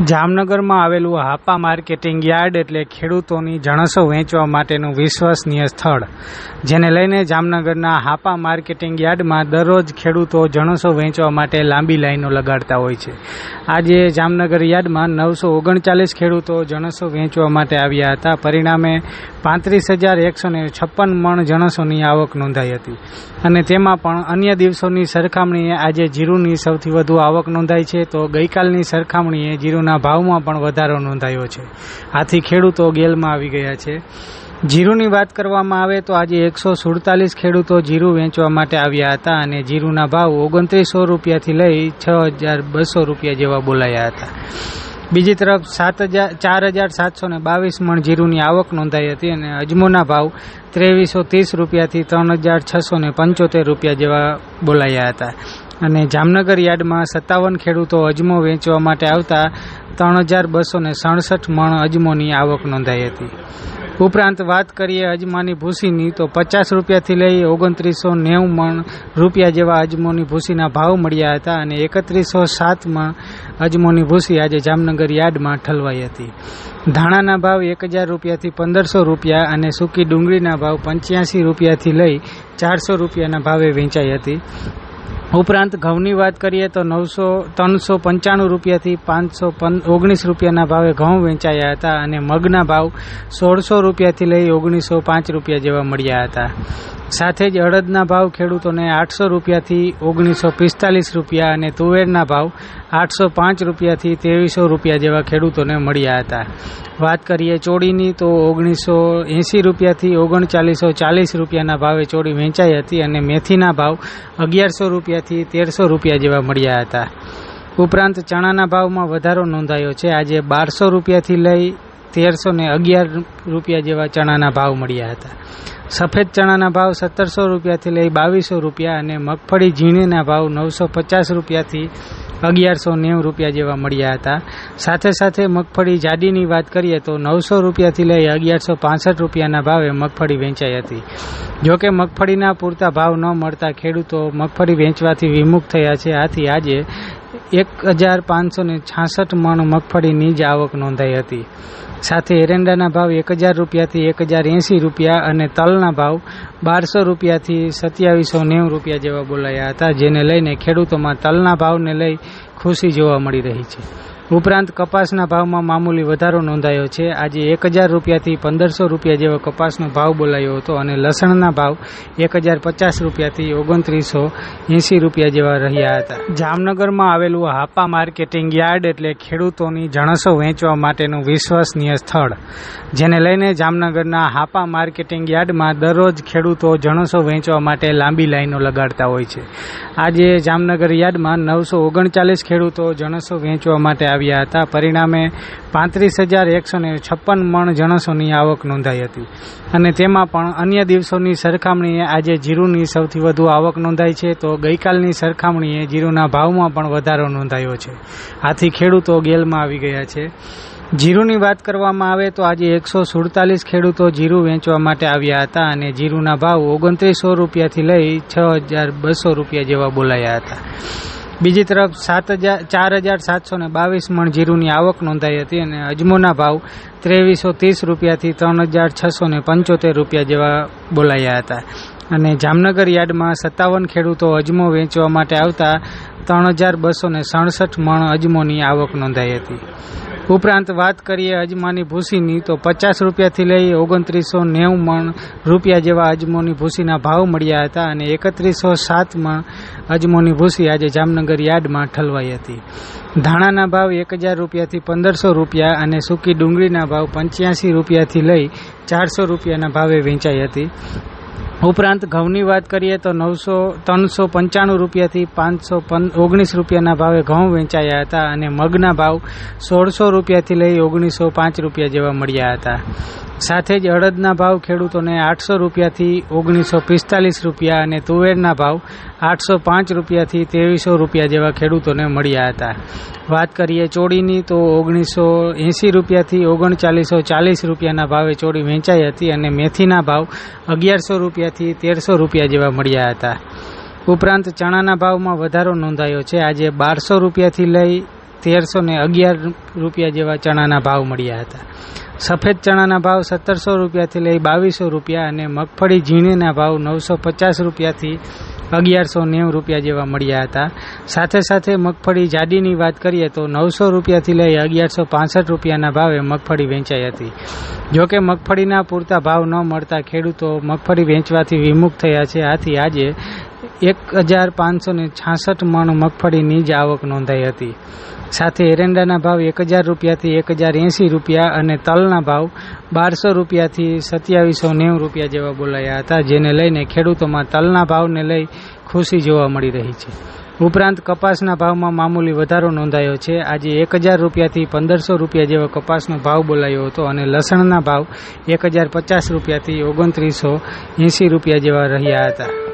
જામનગરમાં આવેલું Hapa marketing yard એટલે ખેડૂતોની જણસો વેચવા માટેનું વિશ્વસનીય સ્થળ, જેને લઈને જામનગરના હાપા માર્કેટિંગ યાર્ડમાં દરરોજ ખેડૂતો જણસો વેચવા માટે લાંબી લાઈનો લગાડતા હોય છે. આજે જામનગર યાર્ડમાં 939 ખેડૂતો જણસો વેચવા માટે આવ્યા હતા. પરિણામે 35,156 મણ જણસોની આવક નોંધાઈ હતી અને તેમાં પણ અન્ય દિવસોની સરખામણીએ આજે જીરુની સૌથી વધુ આવક નોંધાઈ છે. તો ગઈકાલની સરખામણીએ જીરુના ભાવમાં પણ વધારો નોંધાયો છે. આથી ખેડૂતો ગેલમાં આવી ગયા છે. જીરુની વાત કરવામાં આવે તો આજે 147 ખેડૂતો જીરુ વેચવા માટે આવ્યા હતા અને જીરુના ભાવ 2900 રૂપિયાથી લઈ 6,200 રૂપિયા જેવા બોલાયા હતા. બીજી તરફ 4,722 મણ જીરુની આવક નોંધાઈ હતી અને અજમોના ભાવ 2330 રૂપિયાથી 3,675 રૂપિયા જેવા બોલાયા હતા. અને જામનગર યાર્ડમાં 57 ખેડૂતો અજમો વેચવા માટે આવતા 3,267 મણ અજમોની આવક નોંધાઈ હતી. ઉપરાંત વાત કરીએ અજમાની ભૂસીની તો 50 રૂપિયાથી લઈ 2990 મણ રૂપિયા જેવા અજમોની ભૂસીના ભાવ મળ્યા હતા અને 3107 મણ અજમોની ભૂસી આજે જામનગર યાર્ડમાં ઠલવાઈ હતી. ધાણાના ભાવ 1000 રૂપિયાથી 1500 રૂપિયા અને સૂકી ડુંગળીના ભાવ 85 રૂપિયાથી લઈ 400 રૂપિયાના ભાવે વેચાઈ હતી. ઉપરાંત ઘઉંની વાત કરીએ તો 395 રૂપિયાથી 519 રૂપિયાના ભાવે ઘઉં વેચાયા હતા અને મગના ભાવ 1600 રૂપિયાથી લઈ 1905 રૂપિયા જેવા મળ્યા હતા. સાથે જ અડદના ભાવ ખેડૂતોને 800 રૂપિયાથી 1945 રૂપિયા અને તુવેરના ભાવ 805 રૂપિયાથી 2300 રૂપિયા જેવા ખેડૂતોને મળ્યા હતા. વાત કરીએ ચોળીની તો 1980 રૂપિયાથી 3940 રૂપિયાના ભાવે ચોળી વેચાઈ હતી અને મેથીના ભાવ 1100 રૂપિયાથી 1300 રૂપિયા જેવા મળ્યા હતા. ઉપરાંત ચણાના ભાવમાં વધારો નોંધાયો છે. આજે 1200 રૂપિયાથી લઈ 1311 રૂપિયા જેવા ચણાના ભાવ મળ્યા હતા. સફેદ ચણાના ભાવ 1700 રૂપિયાથી લઈ 2200 રૂપિયા અને મગફળી ઝીણીના ભાવ 950 રૂપિયાથી 1190 રૂપિયા જેવા મળ્યા હતા. સાથે સાથે મગફળી જાડીની વાત કરીએ તો 900 રૂપિયાથી લઈ 1165 રૂપિયાના ભાવે મગફળી વેચાઈ હતી. જોકે મગફળીના પૂરતા ભાવ ન મળતા ખેડૂતો મગફળી વેચવાથી વિમુખ થયા છે. આથી આજે 1566 મણ મગફળીની જ આવક નોંધાઈ હતી. સાથે એરંડાના ભાવ 1000 રૂપિયાથી 1080 રૂપિયા અને તલના ભાવ 1200 રૂપિયાથી 2790 રૂપિયા જેવા બોલાયા હતા, જેને લઈને ખેડૂતોમાં તલના ભાવને લઈ ખુશી જોવા મળી રહી છે. ઉપરાંત કપાસના ભાવમાં મામૂલી વધારો નોંધાયો છે. આજે 1000 રૂપિયાથી 1500 રૂપિયા જેવો કપાસનો ભાવ બોલાયો હતો અને લસણના ભાવ 1050 રૂપિયાથી 2980 રૂપિયા જેવા રહ્યા હતા. જામનગરમાં આવેલું હાપા માર્કેટિંગ યાર્ડ એટલે ખેડૂતોની જણસો વેચવા માટેનું વિશ્વસનીય સ્થળ, જેને લઈને જામનગરના હાપા માર્કેટિંગ યાર્ડમાં દરરોજ ખેડૂતો જણસો વેચવા માટે લાંબી લાઈનો લગાડતા હોય છે. આજે જામનગર યાર્ડમાં 939 ખેડૂતો જણસો વેચવા માટે આવ્યા હતા. પરિણામે 35,156 મણ જણસોની આવક નોંધાઈ હતી અને તેમાં પણ અન્ય દિવસોની સરખામણીએ આજે જીરુની સૌથી વધુ આવક નોંધાઈ છે. તો ગઈકાલની સરખામણીએ જીરુના ભાવમાં પણ વધારો નોંધાયો છે. આથી ખેડૂતો ગેલમાં આવી ગયા છે. જીરુની વાત કરવામાં આવે તો આજે 147 ખેડૂતો જીરુ વેચવા માટે આવ્યા હતા અને જીરુના ભાવ 2900 રૂપિયાથી લઈ 6,200 રૂપિયા જેવા બોલાયા હતા. બીજી તરફ 4,722 મણ જીરુની આવક નોંધાઈ હતી અને અજમોના ભાવ 2330 રૂપિયાથી 3,675 રૂપિયા જેવા બોલાયા હતા. અને જામનગર યાર્ડમાં 57 ખેડૂતો અજમો વેચવા માટે આવતા 3,267 મણ અજમોની આવક નોંધાઈ હતી. ઉપરાંત વાત કરીએ અજમાની ભૂસીની તો 50 રૂપિયાથી લઈ 2990 મણ રૂપિયા જેવા અજમોની ભૂસીના ભાવ મળ્યા હતા અને 3107 મણ અજમોની ભૂસી આજે જામનગર યાર્ડમાં ઠલવાઈ હતી. ધાણાના ભાવ 1000 રૂપિયાથી 1500 રૂપિયા અને સૂકી ડુંગળીના ભાવ 85 રૂપિયાથી લઈ 400 રૂપિયાના ભાવે વેચાઈ હતી. ઉપરાંત ઘઉંની વાત કરીએ તો 395 રૂપિયાથી 519 રૂપિયાના ભાવે ઘઉં વેચાયા હતા અને મગના ભાવ 1600 રૂપિયાથી લઈ 1905 રૂપિયા જેવા મળ્યા હતા. સાથે જ અડદના ભાવ ખેડૂતોને 800 રૂપિયાથી 1945 રૂપિયા અને તુવેરના ભાવ 805 રૂપિયાથી 2300 રૂપિયા જેવા ખેડૂતોને મળ્યા હતા. વાત કરીએ ચોળીની તો 1980 રૂપિયાથી 3940 રૂપિયાના ભાવે ચોળી વેચાઈ હતી અને મેથીના ભાવ 1100 રૂપિયાથી 1300 રૂપિયા જેવા મળ્યા હતા. ઉપરાંત ચણાના ભાવમાં વધારો નોંધાયો છે. આજે 1200 રૂપિયાથી લઈ 1311 રૂપિયા જેવા ચણાના ભાવ મળ્યા હતા. સફેદ ચણાના ભાવ 1700 રૂપિયાથી લઈ 2200 રૂપિયા અને મગફળી ઝીણીના ભાવ 950 રૂપિયાથી 1190 રૂપિયા જેવા મળ્યા હતા. સાથે સાથે મગફળી જાડીની વાત કરીએ તો 900 રૂપિયાથી લઈ 1165 રૂપિયાના ભાવે મગફળી વેચાઈ હતી. જોકે મગફળીના પૂરતા ભાવ ન મળતા ખેડૂતો મગફળી વેચવાથી વિમુખ થયા છે. આથી આજે 1566 મણ મગફળીની જ આવક નોંધાઈ હતી. સાથે એરંડાના ભાવ 1000 રૂપિયાથી 1080 રૂપિયા અને તલના ભાવ 1200 રૂપિયાથી 2790 રૂપિયા જેવા બોલાયા હતા, જેને લઈને ખેડૂતોમાં તલના ભાવને લઈ ખુશી જોવા મળી રહી છે. ઉપરાંત કપાસના ભાવમાં મામૂલી વધારો નોંધાયો છે. આજે 1000 રૂપિયાથી 1500 રૂપિયા જેવો કપાસનો ભાવ બોલાયો હતો અને લસણના ભાવ 1050 રૂપિયાથી 2980 રૂપિયા જેવા રહ્યા હતા.